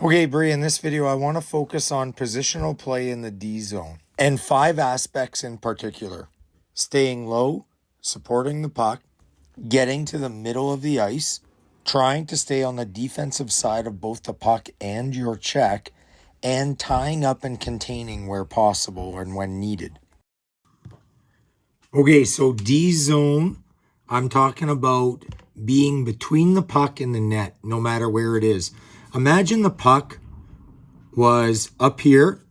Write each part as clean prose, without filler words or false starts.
Okay, Bree, in this video, I want to focus on positional play in the D zone and 5 aspects in particular. Staying low, supporting the puck, getting to the middle of the ice, trying to stay on the defensive side of both the puck and your check, and tying up and containing where possible and when needed. Okay, so D zone, I'm talking about being between the puck and the net, no matter where it is. Imagine the puck was up here.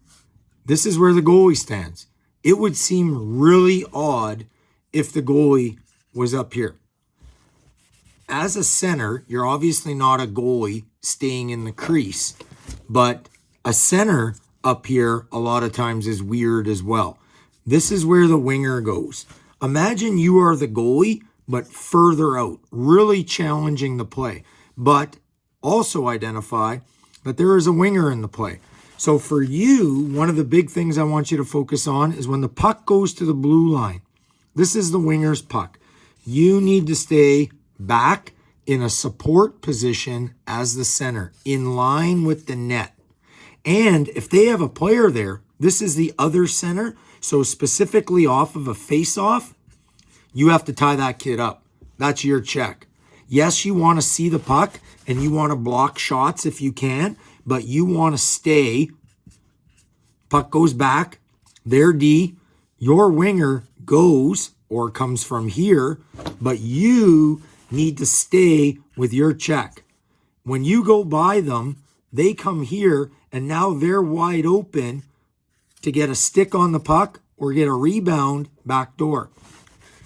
This is where the goalie stands. It would seem really odd if the goalie was up here. As a center, you're obviously not a goalie staying in the crease, but a center up here a lot of times is weird as well. This is where the winger goes. Imagine you are the goalie, but further out, really challenging the play. But also identify that there is a winger in the play. So for you, one of the big things I want you to focus on is when the puck goes to the blue line. This is the winger's puck. You need to stay back in a support position as the center, in line with the net. And if they have a player there, this is the other center. So specifically off of a face-off, you have to tie that kid up. That's your check. Yes, you want to see the puck and you want to block shots if you can, but you want to stay. Puck goes back, their D, your winger goes or comes from here, but you need to stay with your check. When you go by them, they come here and now they're wide open to get a stick on the puck or get a rebound back door.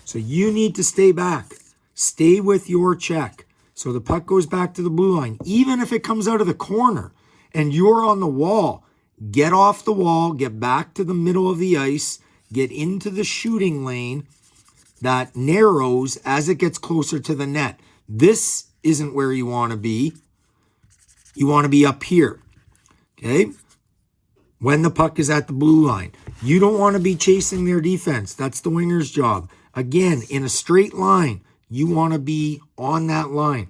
So you need to stay back. Stay with your check. So the puck goes back to the blue line. Even if it comes out of the corner and you're on the wall, get off the wall, get back to the middle of the ice, get into the shooting lane that narrows as it gets closer to the net. This isn't where you want to be. You want to be up here, okay? When the puck is at the blue line. You don't want to be chasing their defense. That's the winger's job. Again, in a straight line, you want to be on that line.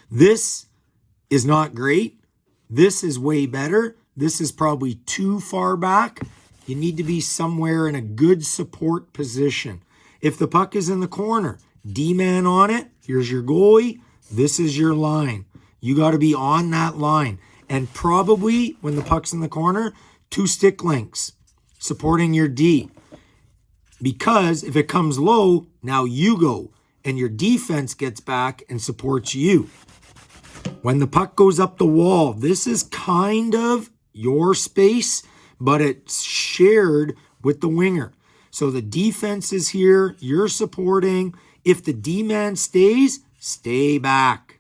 This is not great. This is way better. This is probably too far back. You need to be somewhere in a good support position. If the puck is in the corner, D-man on it, here's your goalie, this is your line. You got to be on that line. And probably, when the puck's in the corner, 2 stick lengths, supporting your D. Because if it comes low, now you go, and your defense gets back and supports you. When the puck goes up the wall, this is kind of your space, but it's shared with the winger. So the defense is here, you're supporting. If the D-man stays, stay back.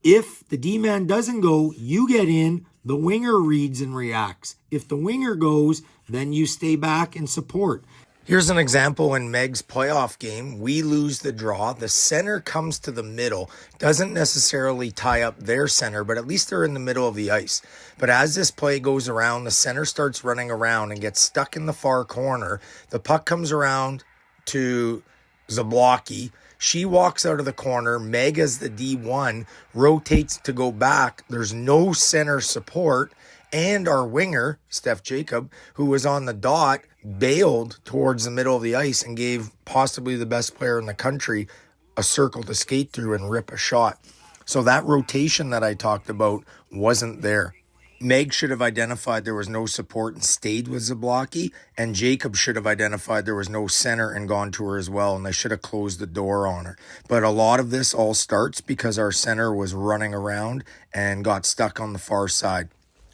If the D-man doesn't go, you get in, the winger reads and reacts. If the winger goes, then you stay back and support. Here's an example in Meg's playoff game. We lose the draw. The center comes to the middle. Doesn't necessarily tie up their center, but at least they're in the middle of the ice. But as this play goes around, the center starts running around and gets stuck in the far corner. The puck comes around to Zablocki. She walks out of the corner. Meg, as the D1, rotates to go back. There's no center support. And our winger, Steph Jacob, who was on the dot, bailed towards the middle of the ice and gave possibly the best player in the country a circle to skate through and rip a shot. So that rotation that I talked about wasn't there. Meg should have identified there was no support and stayed with Zablocki, and Jacob should have identified there was no center and gone to her as well, and they should have closed the door on her. But a lot of this all starts because our center was running around and got stuck on the far side.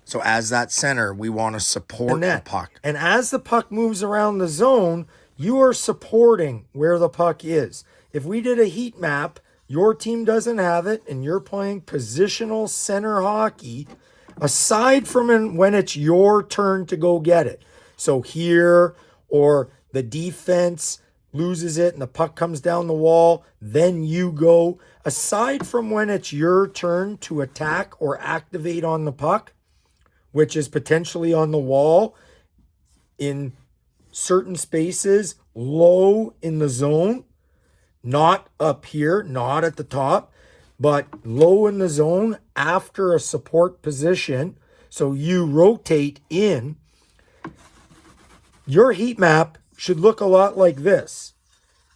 So as that center, we want to support the puck. And as the puck moves around the zone, you are supporting where the puck is. If we did a heat map, your team doesn't have it, and you're playing positional center hockey, aside from when it's your turn to go get it. So here, or the defense loses it and the puck comes down the wall, then you go. Aside from when it's your turn to attack or activate on the puck, which is potentially on the wall in certain spaces, low in the zone, not up here, not at the top. but low in the zone after a support position. So you rotate in. Your heat map should look a lot like this.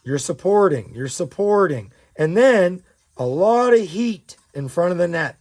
You're supporting, and then a lot of heat in front of the net.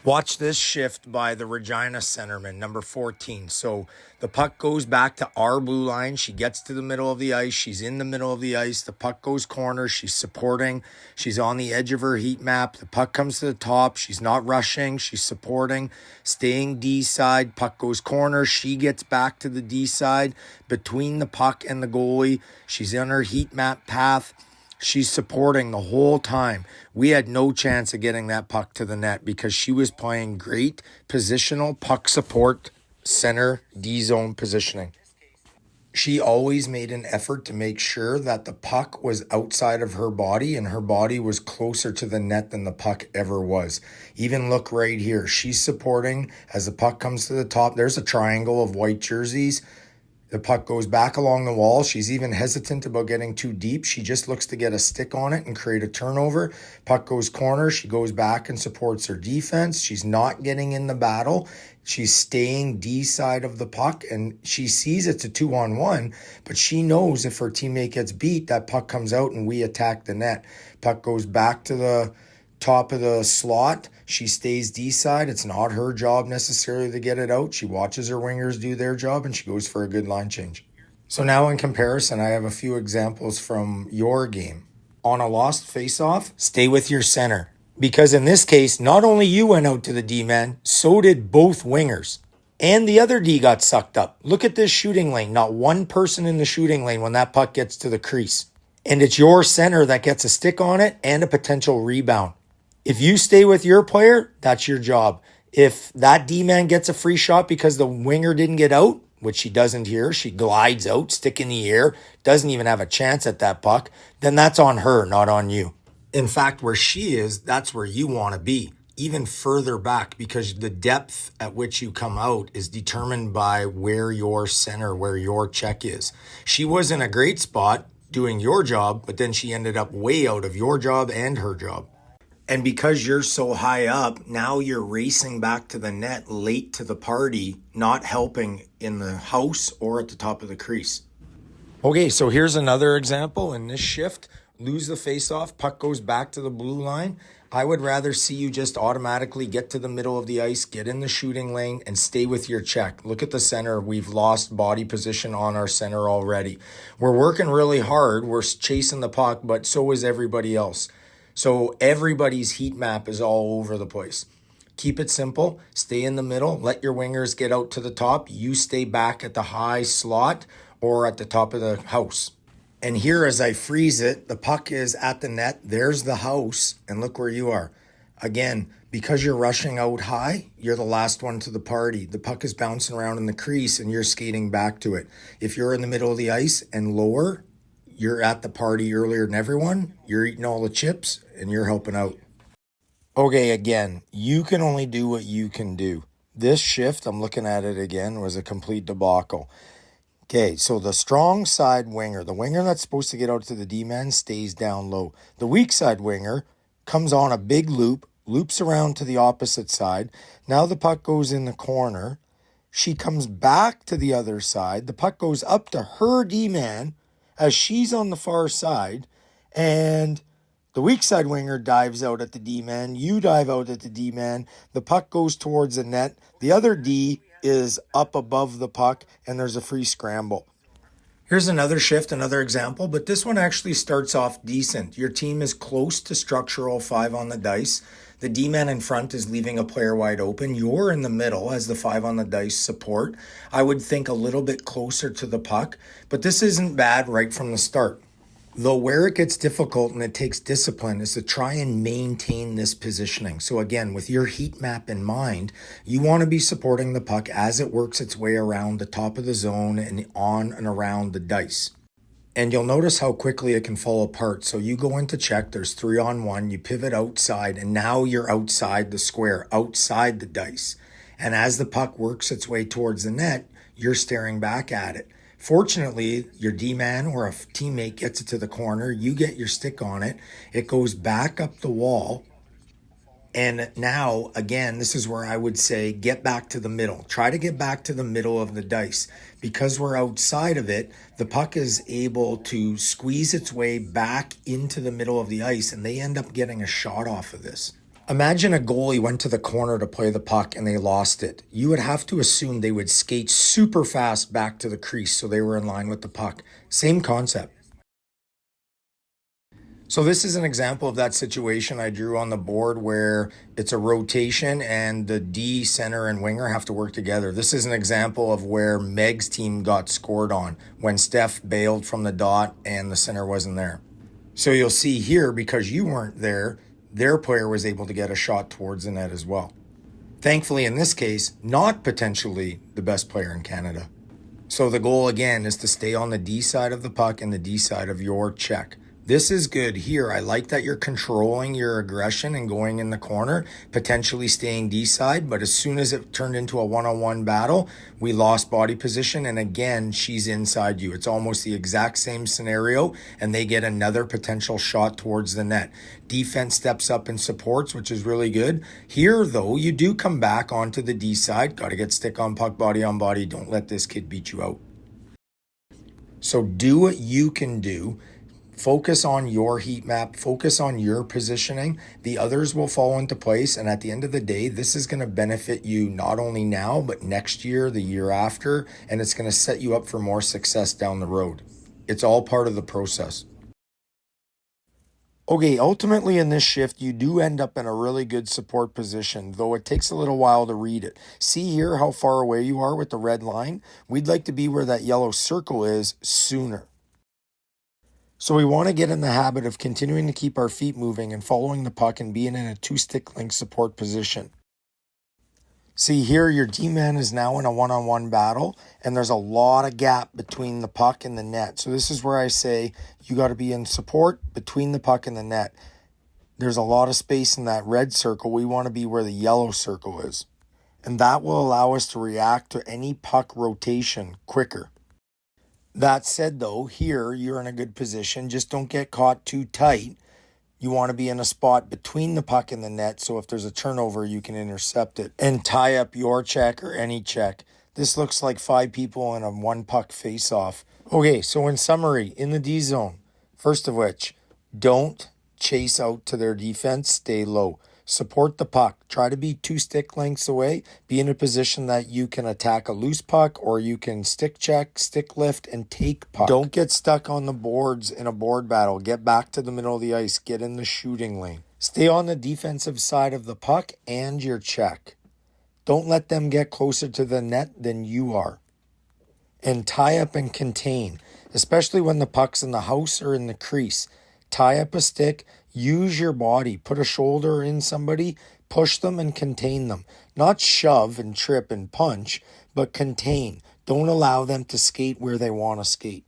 Watch this shift by the Regina centerman, number 14. So the puck goes back to our blue line. She gets to the middle of the ice. She's in the middle of the ice. The puck goes corner. She's supporting. She's on the edge of her heat map. The puck comes to the top. She's not rushing. She's supporting, staying D side. Puck goes corner. She gets back to the D side between the puck and the goalie. She's on her heat map path. She's supporting the whole time. We had no chance of getting that puck to the net because she was playing great positional puck support, center D zone positioning. She always made an effort to make sure that the puck was outside of her body and her body was closer to the net than the puck ever was. Even look right here. She's supporting as the puck comes to the top. There's a triangle of white jerseys. The puck goes back along the wall. She's even hesitant about getting too deep. She just looks to get a stick on it and create a turnover. Puck goes corner. She goes back and supports her defense. She's not getting in the battle. She's staying D side of the puck, and she sees it's a 2-on-1, but she knows if her teammate gets beat, that puck comes out and we attack the net. Puck goes back to the top of the slot. She stays D side. It's not her job necessarily to get it out. She watches her wingers do their job and she goes for a good line change. So now in comparison, I have a few examples from your game. On a lost faceoff, stay with your center. Because in this case, not only you went out to the D-man, so did both wingers. And the other D got sucked up. Look at this shooting lane. Not one person in the shooting lane when that puck gets to the crease. And it's your center that gets a stick on it and a potential rebound. If you stay with your player, that's your job. If that D-man gets a free shot because the winger didn't get out, which she doesn't here, she glides out, stick in the air, doesn't even have a chance at that puck, then that's on her, not on you. In fact, where she is, that's where you want to be, even further back, because the depth at which you come out is determined by where your center, where your check is. She was in a great spot doing your job, but then she ended up way out of your job and her job. And because you're so high up, now you're racing back to the net late to the party, not helping in the house or at the top of the crease. Okay, so here's another example in this shift. Lose the faceoff, puck goes back to the blue line. I would rather see you just automatically get to the middle of the ice, get in the shooting lane, and stay with your check. Look at the center. We've lost body position on our center already. We're working really hard. We're chasing the puck, but so is everybody else. So everybody's heat map is all over the place. Keep it simple. Stay in the middle. Let your wingers get out to the top. You stay back at the high slot or at the top of the house. And here, as I freeze it, the puck is at the net. There's the house. And look where you are. Again, because you're rushing out high, you're the last one to the party. The puck is bouncing around in the crease and you're skating back to it. If you're in the middle of the ice and lower, you're at the party earlier than everyone. You're eating all the chips and you're helping out. Okay, again, you can only do what you can do. This shift, I'm looking at it again, was a complete debacle. Okay, so the strong side winger, the winger that's supposed to get out to the D-man, stays down low. The weak side winger comes on a big loop, loops around to the opposite side. Now the puck goes in the corner. She comes back to the other side. The puck goes up to her D-man as she's on the far side, and the weak side winger dives out at the D-man. You dive out at the D-man. The puck goes towards the net. The other D is up above the puck, and there's a free scramble. Here's another shift, another example, but this one actually starts off decent. Your team is close to structural 5 on the dice. The D-man in front is leaving a player wide open. You're in the middle as the 5 on the dice support. I would think a little bit closer to the puck, but this isn't bad right from the start. Though where it gets difficult and it takes discipline is to try and maintain this positioning. So again, with your heat map in mind, you want to be supporting the puck as it works its way around the top of the zone and on and around the dice. And you'll notice how quickly it can fall apart. So you go into check, there's 3-on-1, you pivot outside, and now you're outside the square, outside the dice. And as the puck works its way towards the net, you're staring back at it. Fortunately, your D-man or a teammate gets it to the corner. You get your stick on it. It goes back up the wall. And now, again, this is where I would say get back to the middle. Try to get back to the middle of the dice. Because we're outside of it, the puck is able to squeeze its way back into the middle of the ice, and they end up getting a shot off of this. Imagine a goalie went to the corner to play the puck and they lost it. You would have to assume they would skate super fast back to the crease so they were in line with the puck. Same concept. So this is an example of that situation I drew on the board where it's a rotation and the D, center, and winger have to work together. This is an example of where Meg's team got scored on when Steph bailed from the dot and the center wasn't there. So you'll see here, because you weren't there, their player was able to get a shot towards the net as well. Thankfully, in this case, not potentially the best player in Canada. So the goal, again, is to stay on the D side of the puck and the D side of your check. This is good here. I like that you're controlling your aggression and going in the corner, potentially staying D side. But as soon as it turned into a one-on-one battle, we lost body position. And again, she's inside you. It's almost the exact same scenario, and they get another potential shot towards the net. Defense steps up and supports, which is really good. Here, though, you do come back onto the D side. Got to get stick on puck, body on body. Don't let this kid beat you out. So do what you can do. Focus on your heat map, focus on your positioning. The others will fall into place. And at the end of the day, this is going to benefit you not only now, but next year, the year after, and it's going to set you up for more success down the road. It's all part of the process. Okay, ultimately in this shift, you do end up in a really good support position, though it takes a little while to read it. See here how far away you are with the red line? We'd like to be where that yellow circle is sooner. So we want to get in the habit of continuing to keep our feet moving and following the puck and being in a two-stick link support position. See here, your D-man is now in a one-on-one battle, and there's a lot of gap between the puck and the net. So this is where I say you got to be in support between the puck and the net. There's a lot of space in that red circle. We want to be where the yellow circle is. And that will allow us to react to any puck rotation quicker. That said, though, here you're in a good position. Just don't get caught too tight. You want to be in a spot between the puck and the net, so if there's a turnover, you can intercept it and tie up your check or any check. This looks like 5 people in a 1-puck face-off. Okay, so in summary, in the D zone, first of which, don't chase out to their defense, stay low. Support the puck. Try to be 2 stick lengths away. Be in a position that you can attack a loose puck, or you can stick check, stick lift, and take puck. Don't get stuck on the boards in a board battle. Get back to the middle of the ice. Get in the shooting lane. Stay on the defensive side of the puck and your check. Don't let them get closer to the net than you are. And tie up and contain, especially when the puck's in the house or in the crease. Tie up a stick. Use your body. Put a shoulder in somebody, push them and contain them. Not shove and trip and punch, but contain. Don't allow them to skate where they want to skate.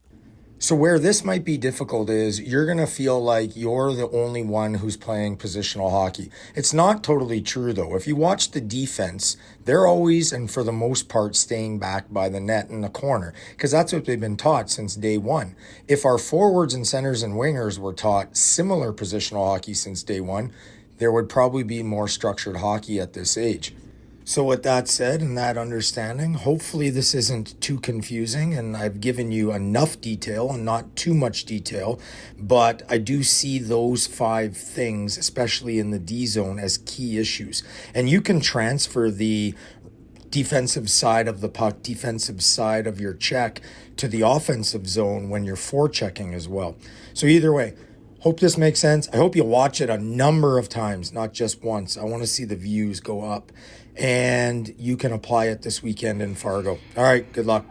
So where this might be difficult is you're going to feel like you're the only one who's playing positional hockey. It's not totally true, though. If you watch the defense, they're always, and for the most part, staying back by the net in the corner, because that's what they've been taught since day one. If our forwards and centers and wingers were taught similar positional hockey since day one, there would probably be more structured hockey at this age. So with that said and that understanding, hopefully this isn't too confusing and I've given you enough detail and not too much detail, but I do see those 5 things, especially in the D zone, as key issues. And you can transfer the defensive side of the puck, defensive side of your check to the offensive zone when you're forechecking as well. So either way, hope this makes sense. I hope you watch it a number of times, not just once. I want to see the views go up. And you can apply it this weekend in Fargo. All right, good luck.